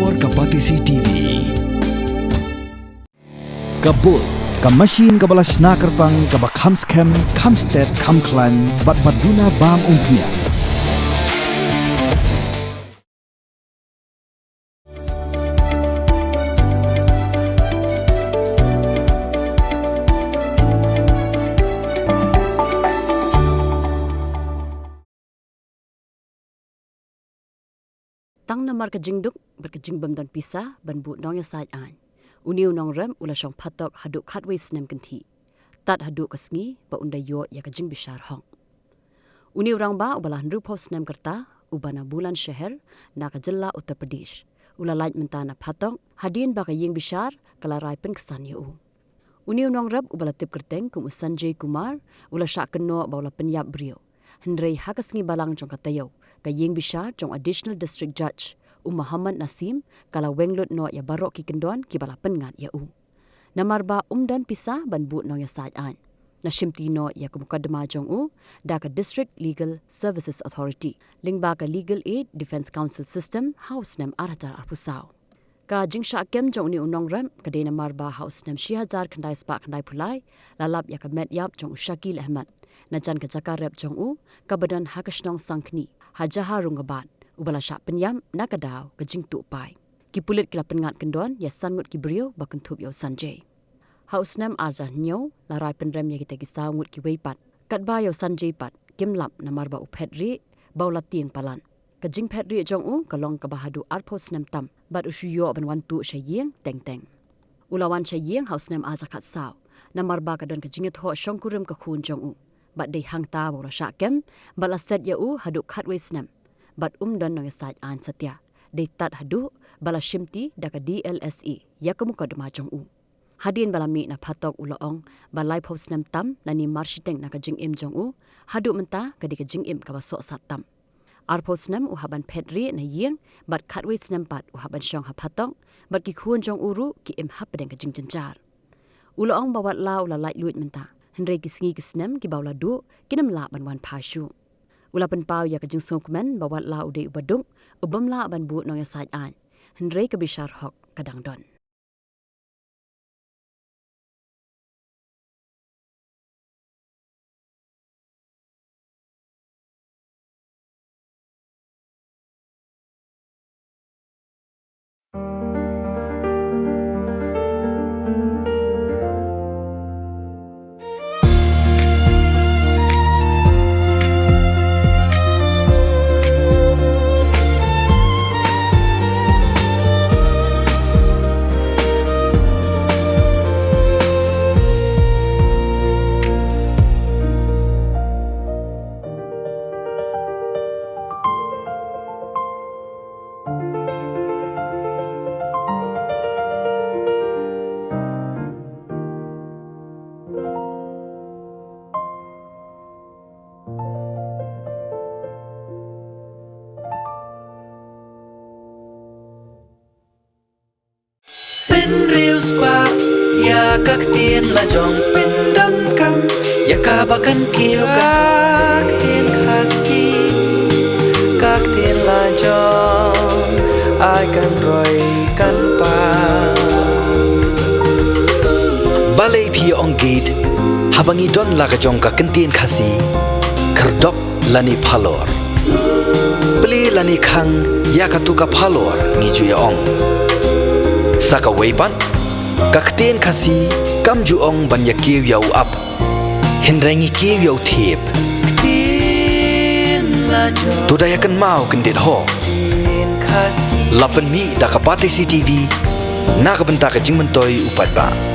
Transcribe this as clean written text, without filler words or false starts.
Bishar Kapatisi TV. Kabul, ka machine ka balas snacker pang ka ba kamskem, kamstet, kamklan, bat baduna bam umpnya. Tang Namar ke Jingduk berkejingbam dan pisah ban bu nong ya sait an. Uniu nong rem ula Shong Phatok Haduh katway Snem kenti. Tat Haduh kesngi ba unda yo ya ke Jing Bishar Hong. Uniu rang ba ubalah nrupo Snem kerta ubana bulan syaher na ke jela Uttar Pradesh. Ula lait mentana Phatok hadin ba ke Jing Bishar kalarai pen kesan yo. Uniu nong rem ubala tip kerteng kum Sanjay Kumar ula syak keno ba ula penyap brio. Hendrei hakasngi balang jong katayo. Ka Jing Bishar jong Additional District Judge Muhammad Nasim kala wenglut no ya barok ki kendon ki bala pengat ya Namar ba dan pisah ban but no ya sait an. Nasim tino ya ku mukaddama jong da ka District Legal Services Authority ling ba ka Legal Aid Defence Council System House Snem aratar arpusau. Ka Jing Shakem jong ni unong ram ka de Namar ba House Snem 6000 khandai spa khandai pulai lalap ya ka met yap jong Shakil Ahmad najan ka jakar rep jong ka badan hakasnong sangkni hajaha rungabat ubala syak penyam nakadaw ke Jingduk pai ki pulit kila pengat kendon ya sangut ki brio bakentup yo Sanjay House Snem arja nyo larai penrem ya kita kisau ngut ki weipat kat ba yo Sanjay pat kimlap Namar ba uphet ri baula tieng palan ke Jing phet ri jong kalong ka Haduh arpo Snem tam bat usuyo ban wantu syayeng teng ulawan syayeng House Snem arja kat saw Namar ba kadon ke Jinget ho Shong kurum ke khun jong bat dei hang ta bola syakem bala set ya Haduh katway Snem bat dan nong sait an satya dei tat Haduh bala shimti da ka DLSE ya ka mukaddama jong hadin bala mi na Phatok ulaong balai pho Snem tam lani marshiteng na ka Jing im jong Haduh menta ka di ka Jing im ka basok sat tam arpo Snem haban phedri na yeng bat katway Snem pat haban Shong ha Phatok bat ki khun jong uru ki im hapdeng ka Jing jenjar ulaong bawat la ula lai luit menta Hendrei kisngi kisnem ki bawla du kinam la ban wan pasyu. Ula pen pau ya ka Jing sokmen bawat la ude ubadung ubam la ban bu nong ya sait an. Hendrei ke Bishar hok kadang don. Reels pa ya các tiên là dòng pin đâm cam ya cả ba căn kiêu các tiên khasi các tiên là dòng ai cần rồi cần pa balai phi on gate habangi don la ka jong ka kan tiên khasi kardop lani phalor beli lani khang ya ka tu ka phalor ni ju ya ong Saka weipan, kakten kasi kam juong banya kiw yaw up, hinrengi kiw yaw tip. Tudayakan mau kendit ho. Lapan mi da Kapatisi TV, nakabenta ka Jing mentoy upat ba.